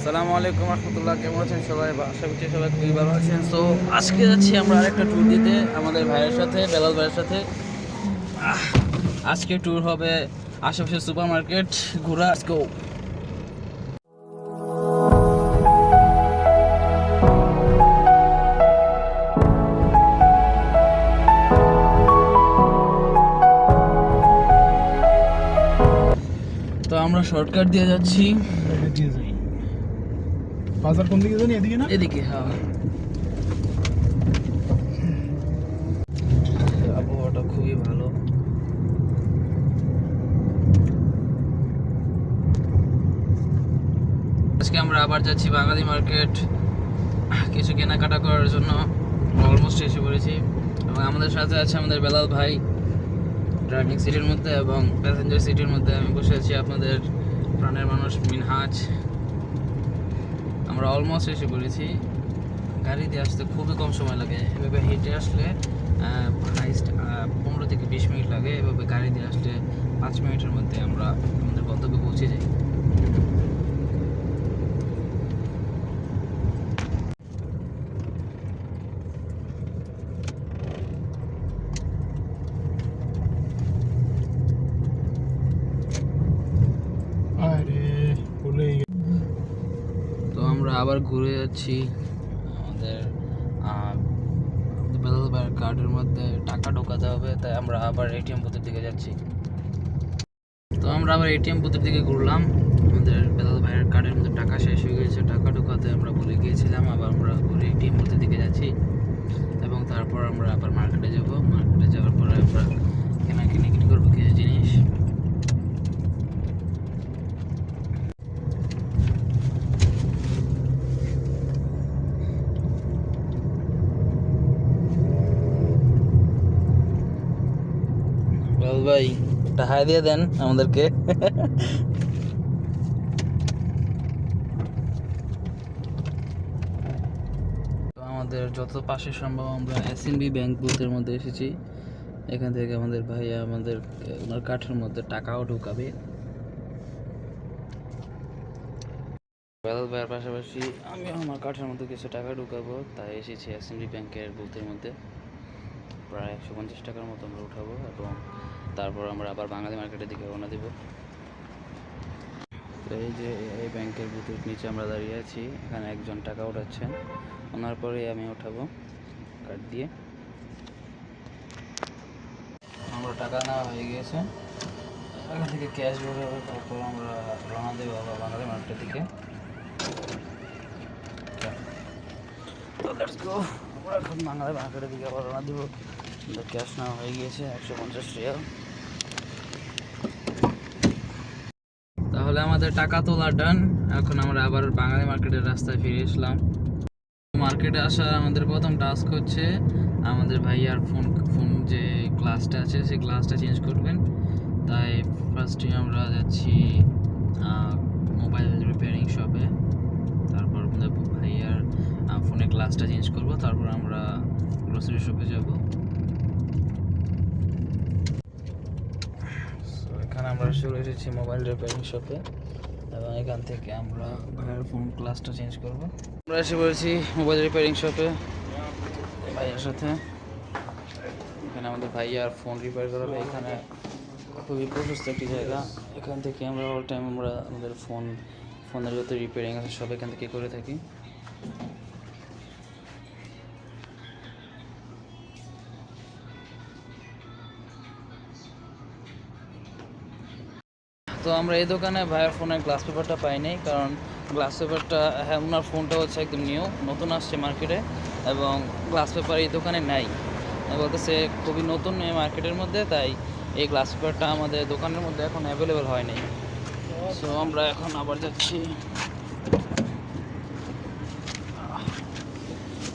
আসসালামু আলাইকুম রহমতুল্লাহ। কেমন আছেন সবাই? আশা করছি সবাই খুবই ভালো আছেন। তো আজকে যাচ্ছি আমরা আরেকটা ট্যুর দিতে আমাদের ভাইয়ের সাথে, বেলাল ভাইয়ের সাথে। আজকে ট্যুর হবে আশেপাশে সুপার মার্কেট ঘোরা। Let's go. তো আমরা শর্টকাট দিয়ে যাচ্ছি। বাজার কোন দিকে জানি? এদিকে না? এদিকে, হ্যাঁ। আবহাওয়াটা খুবই ভালো। আজকে আমরা আবার যাচ্ছি বাঙালি মার্কেট কিছু কেনাকাটা করার জন্য। অলমোস্ট এসে পড়েছি এবং আমাদের সাথে আছে আমাদের বেলাল ভাই ড্রাইভিং সিটের মধ্যে, এবং প্যাসেঞ্জার সিটের মধ্যে আমি বসে আছি আপনাদের প্রাণের মানুষ মিনহাজ। আমরা অলমোস্ট এসে পড়েছি। গাড়ি দিয়ে আসতে খুবই কম সময় লাগে। এভাবে হেঁটে আসলে হাইস্ট 15 থেকে 20 মিনিট লাগে। এভাবে গাড়ি দিয়ে আসলে 5 মিনিটের মধ্যে আমরা আমাদের গন্তব্যে পৌঁছে যাই। আরে ভুলেই তো আমরা আবার ঘুরে যাচ্ছি। আমাদের বেলাল ভাইয়ের কার্ডের মধ্যে টাকা ঢোকাতে হবে, তাই আমরা আবার এটিএম বুথের দিকে যাচ্ছি। তো আমরা আবার এটিএম বুথের দিকে ঘুরলাম। আমাদের বেলাল ভাইয়ের কার্ডের মধ্যে টাকা শেষ হয়ে গেছে, টাকা ঢোকাতে আমরা ভুলে গিয়েছিলাম। আবার আমরা ঘুরে এটিএম বুথের দিকে যাচ্ছি এবং তারপর আমরা আবার মার্কেটে যাব। মার্কেটে যাওয়ার পরে আমরা কেনাকাটি করবো কিছু জিনিস। বেলাল ভাই টাকা দিয়ে দেন আমাদেরকে। তো আমাদের যত পাশে সম্ভব আমরা এসএনবি ব্যাংক বুথের মধ্যে এসেছি। এখান থেকে আমাদের ভাইয়া আমাদের ওনার কাঠের মধ্যে টাকাও ঢুকাবে। বেলাল ভাইয়ের পাশাপাশি আমি আমার কাঠের মধ্যে কিছু টাকা ঢুকাবো, তাই এসেছি এসএনবি ব্যাংকের বুথের মধ্যে। প্রায় 150 টাকার মতো আমরা উঠাবো এবং তারপর আমরা আবার বাঙালি মার্কেটের দিকে রওনা দেব। তো এই যে এই ব্যাংকের বুথের নিচে আমরা দাঁড়িয়ে আছি। এখানে একজন টাকা উঠাচ্ছেন, ওনার পরেই আমি উঠাবো কার্ড দিয়ে। আমরা টাকা নেওয়া হয়ে গিয়েছে, এখান থেকে ক্যাশ বের হবে। তারপর আমরা রওনা দেবো আবার বাঙালি মার্কেটের দিকে। তো লেটস গো, আমরা এখন বাঙালি মার্কেটের দিকে আবার রওনা দেবো। ক্যাশ নেওয়া হয়ে গিয়েছে 150 রিয়াল। তাহলে আমাদের টাকা তোলা ডান। এখন আমরা আবার বাঙালি মার্কেটের রাস্তায় ফিরে আসলাম। মার্কেটে আসার আমাদের প্রথম টাস্ক হচ্ছে আমাদের ভাইয়ার ফোন যে গ্লাসটা আছে সেই গ্লাসটা চেঞ্জ করবেন। তাই ফার্স্টে আমরা যাচ্ছি মোবাইল রিপেয়ারিং শপে। তারপর আমাদের ভাইয়ার ফোনের গ্লাসটা চেঞ্জ করব। তারপর আমরা গ্রোসারি শপে যাব। এখানে আমরা চলে এসেছি মোবাইল রিপেয়ারিং শপে এবং এখান থেকে আমরা ভাইয়ার ফোন গ্লাসটা চেঞ্জ করব। আমরা এসে পড়েছি মোবাইল রিপেয়ারিং শপে ভাইয়ার সাথে। এখানে আমাদের ভাইয়ার ফোন রিপেয়ার করাবে। এখানে খুবই প্রশস্ত একটি জায়গা। এখান থেকে আমরা অল টাইম আমরা আমাদের ফোনের যত রিপেয়ারিং আছে সব এখান থেকে করে থাকি। তো আমরা এই দোকানে ভাইয়ার ফোনের গ্লাস পেপারটা পাইনি, কারণ গ্লাস পেপারটা, হ্যাঁ, ওনার ফোনটা হচ্ছে একদম নিউ, নতুন আসছে মার্কেটে, এবং গ্লাস পেপার এই দোকানে নাই। বলতেছে খুবই নতুন এই মার্কেটের মধ্যে, তাই এই গ্লাস পেপারটা আমাদের দোকানের মধ্যে এখন অ্যাভেলেবেল হয়নি। সো আমরা এখন আবার যাচ্ছি।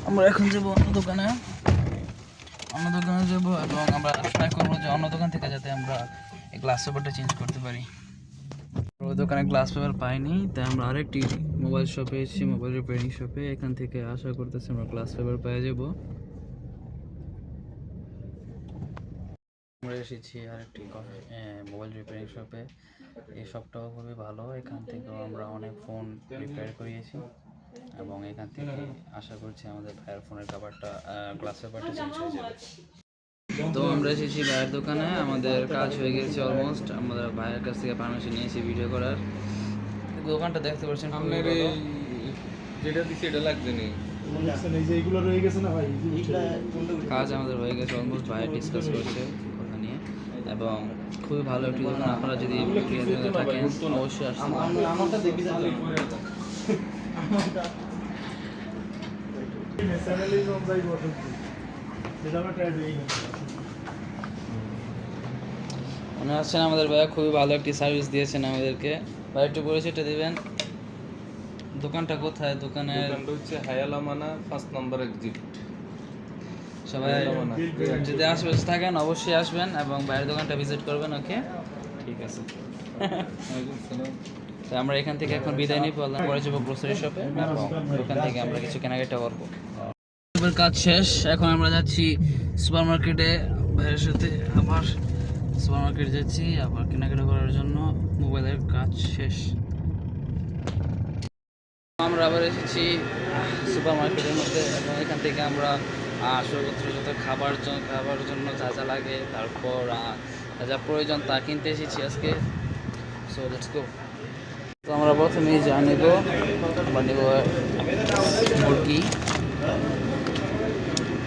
আমরা এখন যাবো অন্য দোকানে যাবো এবং আমরা ট্রাই করবো যে অন্য দোকান থেকে যাতে আমরা এই গ্লাস পেপারটা চেঞ্জ করতে পারি। ওই দোকানে গ্লাস পেপার পাইনি, তাই আমরা আরেকটি মোবাইল শপে এসেছি, মোবাইল রিপেয়ারিং শপে। এখান থেকে আশা করতেছি আমরা গ্লাস পেপার পেয়ে যাব। আমরা এসেছি আরেকটি মোবাইল রিপেয়ারিং শপে। এই শপটাও খুবই ভালো, এখান থেকেও আমরা অনেক ফোন রিপেয়ার করিয়েছি এবং এখান থেকে আশা করছি আমাদের ভাইয়ের ফোনের কাভারটা গ্লাস পেপারটা চেঞ্জ হয়ে যাবে। তো আমরা এসেছি ভাইয়ের দোকানে, আমাদের কাজ হয়ে গেছে অলমোস্ট। আমাদের ভাইয়ের কাছ থেকে পারমিশন নিয়েছি ভিডিও করার। দোকানটা দেখতে পাচ্ছেন আপনার এই যেটা দিচ্ছে এটা লাগছে নি এই যে এইগুলো রয়ে গেছে না ভাই, কাজ আমাদের হয়ে গেছে অলমোস্ট। ভাই ডিসকাস করছে কথা নিয়ে এবং খুবই ভালো একটি দোকান। আপনারা যদি ক্রিয়াতে থাকেন অবশ্যই আসুন। আমারটা দেখি যাবে চ্যানেলে সব যাই বসে যেটা আমরা ট্রাই করি। মনে হচ্ছে না আমাদের ভাইয়া খুবই ভালো একটি সার্ভিস দিয়েছেন আমাদেরকে। ভাই একটু পরিচয়টা দিবেন, দোকানটা কোথায়? দোকানের দোকানটা হচ্ছে হায়ালামানা 1 নম্বর এক্সিট। সবাই যদি আশেপাশে থাকেন অবশ্যই আসবেন এবং বাইরের দোকানটা ভিজিট করবেন। ওকে, ঠিক আছে। তো আমরা এখান থেকে এখন বিদায় নিয়ে পরে যাবো গ্রোসারি শপে এবং দোকান থেকে আমরা কিছু কেনাকাটা করবো। কাজ শেষ, এখন আমরা যাচ্ছি সুপার মার্কেটে। ভাইয়ের সাথে আবার সুপার মার্কেট যাচ্ছি আবার কেনাকাটা করার জন্য। মোবাইলের কাজ শেষ, আমরা আবার এসেছি সুপার মার্কেটের মধ্যে এবং এখান থেকে আমরা সর্বত্র যত খাবার জন্য যা যা লাগে, তারপর যা যা প্রয়োজন তা কিনতে এসেছি আজকে। So let's go. তো আমরা প্রথমেই যা নেব, আমরা নেব মুরগি।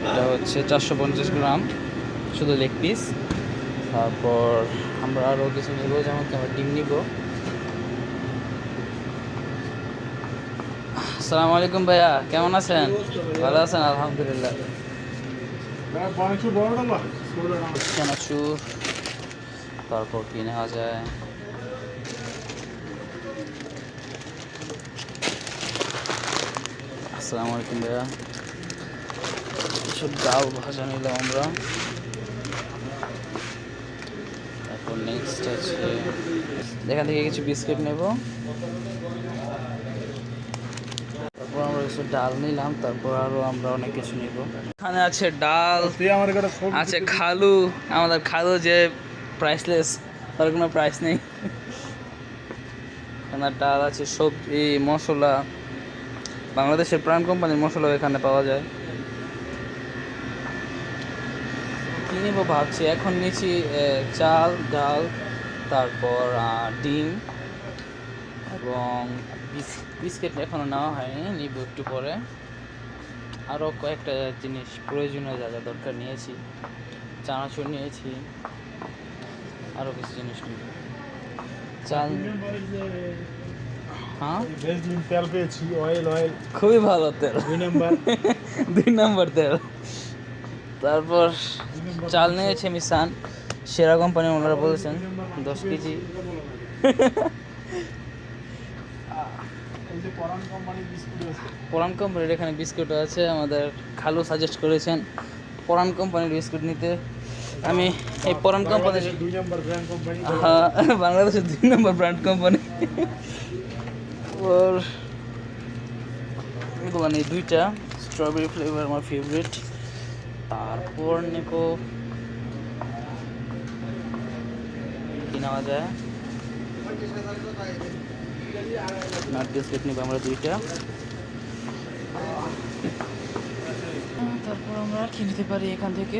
এটা হচ্ছে 450 গ্রাম শুধু লেগ পিস। তারপর আমরা আরও কিছু নেব, যেমন আমরা ডিম নিব। আসসালামু আলাইকুম ভাইয়া, কেমন আছেন? ভালো আছেন? আলহামদুলিল্লাহ। চানাচুর, তারপর কি নেওয়া যায়? আসসালামু আলাইকুম ভাইয়া। সব ডাল ভাজা নিলাম আমরা। তারপর নেক্সট আছে এখান থেকে কিছু বিস্কিট নেব। তারপর আমরা কিছু ডাল নিলাম, তারপর আরো আমরা অনেক কিছু নিব। এখানে আছে ডাল, আছে খালু। আমাদের খালু যে প্রাইসলেস, তার কোনো প্রাইস নেই। এখানে ডাল আছে, সবজি, মশলা, বাংলাদেশের প্রাণ কোম্পানির মশলা এখানে পাওয়া যায়। কি নিব ভাবছি, এখন নিচ্ছি চাল, ডাল, তারপর ডিম এবং বিস্কিট এখনো নেওয়া হয়নি, নিব একটু পরে। আরও কয়েকটা জিনিস প্রয়োজনীয় যা যা দরকার নিয়েছি, চানাচুর নিয়েছি, আরও কিছু জিনিস নিব। চাল, হ্যাঁ তেল পেয়েছি, অয়েল খুবই ভালো তেল, 2 নম্বর তেল। তারপর চাল নিয়েছি আমি সান, সেরা কোম্পানি ওনারা বলেছেন 10 কেজি। পরান কোম্পানির এখানে বিস্কুট আছে, আমাদের খালু সাজেস্ট করেছেন পরান কোম্পানির বিস্কুট নিতে। আমি এই পরান কোম্পানির, হ্যাঁ বাংলাদেশের 2 নম্বর ব্র্যান্ড কোম্পানি। ওর মানে 2টা স্ট্রবেরি ফ্লেভার আমার ফেভারিট। তারপর নেব কি নেওয়া যায়, নাট বিস্কিট নেব আমরা 2টা। তারপর আমরা কি নিতে পারি এখান থেকে?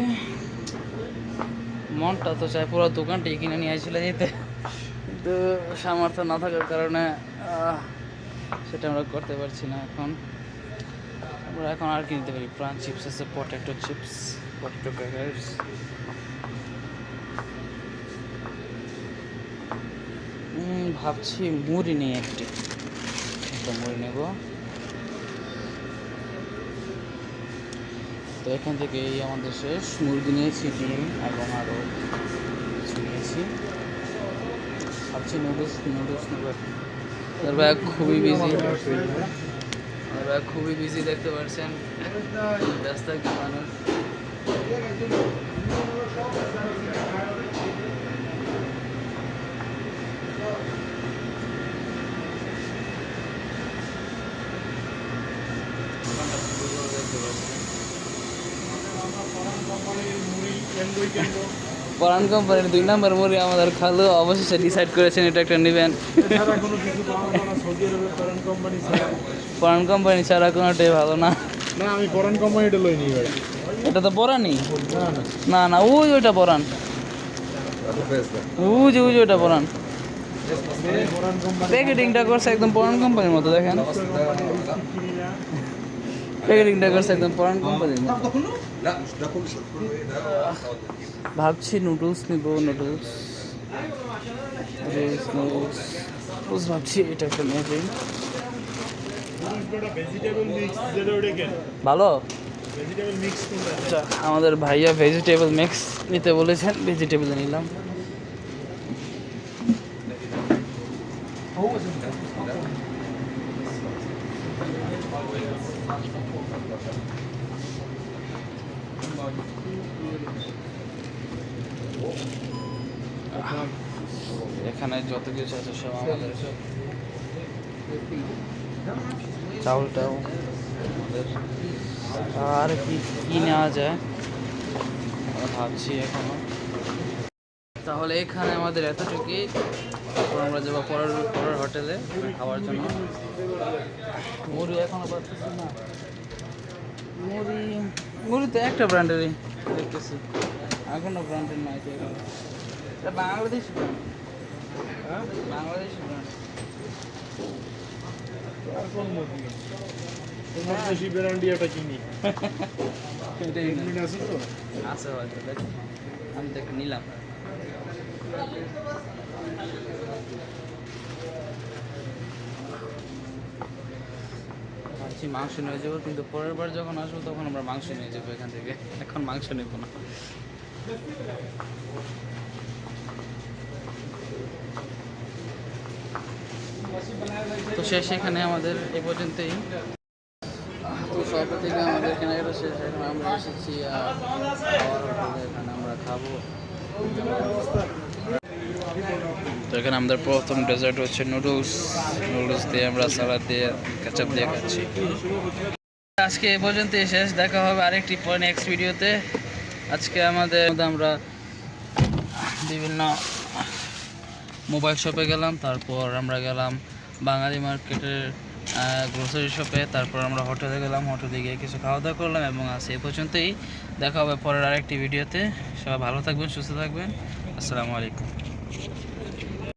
মনটা তো চাই পুরো দোকানটাই কিনে নিয়ে আসলে যেতে, কিন্তু সামর্থ্য না থাকার কারণে সেটা আমরা করতে পারছি না। আমরা এখন আর কি নিতে পারি? প্রাণ চিপস আছে, পটেটো চিপস, পটেটো ক্র্যাকার্স। ভাবছি মুড়ি নিয়ে একটা মুড়ি নেব। তো এখান থেকে আমাদের শেষ, মুরগি নিয়েছি, ডিম এবং আরও কিছু নিয়েছি। ভাবছি নুডলস নেব। তার ব্যাগ খুবই বিজি, দেখতে পাচ্ছেন, ব্যস্ত একটা মানুষ। পরান কোম্পানির 2 নম্বর মুড়ি আমাদের খালু অবশেষে ডিসাইড করেছেন এটা একটা নেবেন। এছাড়া কোনো কিছু পাওয়া যায় না সৌদি আরবের ফরেন কোম্পানি ছাড়া। পরান কোম্পানি ছাড়া কোনোটাই ভালো না। না আমি ফরেন কোম্পানিটা লইনি ভাই। এটা তো পরানই। না না না না ওই ওইটা পরান, ওই যে ওইটা পরান। ফরেন কোম্পানি প্যাকেটিংটা করছে একদম পরান কোম্পানির মতো, দেখেন প্যাকেটিংটা করছে একদম পরান কোম্পানির মতো। ভাবছি নুডলস নিব, নুডলস ভাবছি এটা একটা নেবে। ভেজিটেবল মিক্স যেটা ওটা কেন ভালো। ভেজিটেবল মিক্স কোনটা? আচ্ছা আমাদের ভাইয়া ভেজিটেবল মিক্স নিতে বলেছেন, ভেজিটেবল নিলাম। এখানে যত কিছু আছে সব আমাদের, চাউলটাও আমাদের। আর কি কি নেওয়া যায় ভাবছি এখনো। তাহলে এখানে আমাদের এতটুকুই, তারপর আমরা যাবো পরের হোটেলে খাওয়ার জন্য। মুড়ি এখনো পাচ্ছি না, মুড়ি তো একটা ব্র্যান্ডেরই দেখতেছি, এখনো ব্র্যান্ডের নাই তো। এটা বাংলাদেশি ব্র্যান্ড, বাংলাদেশি ব্র্যান্ড। আর কোন মুভি তোমার দেশি ব্র্যান্ডিয়াটা কিনি এটাই না। মিন আছে তো আছে হয়তো, দেখ আমি তো একটা নিলাম। ভাবছি মাংস নিয়ে যাবো, কিন্তু পরের বার যখন আসবো তখন আমরা মাংস নিয়ে যাবো এখান থেকে, এখন মাংস নেব না। তো শেষ এখানে আমাদের এই পর্যন্তই। তো সব থেকে আমাদের কেনাকাটা শেষ, এখন আমরা এসেছি খাওয়ার হোটেলে, এখানে আমরা খাবো। তো এখানে আমাদের প্রথম ডেজার্ট হচ্ছে নুডলস দিয়ে আমরা সালাদ দিয়ে কেচাপ দিয়ে খাচ্ছি। আজকে এই পর্যন্তই শেষ, দেখা হবে আরেকটি নেক্সট ভিডিওতে। আজকে আমাদের আমরা বিভিন্ন মোবাইল শপে গেলাম, তারপর আমরা গেলাম বাঙালি মার্কেটের গ্রোসারি শপে, তারপর আমরা হোটেলে গেলাম, হোটেলে গিয়ে কিছু খাওয়া দাওয়া করলাম। এবং আজ এই পর্যন্তই, দেখা হবে পরের আরেকটি ভিডিওতে। সবাই ভালো থাকবেন, সুস্থ থাকবেন। আসসালামু আলাইকুম।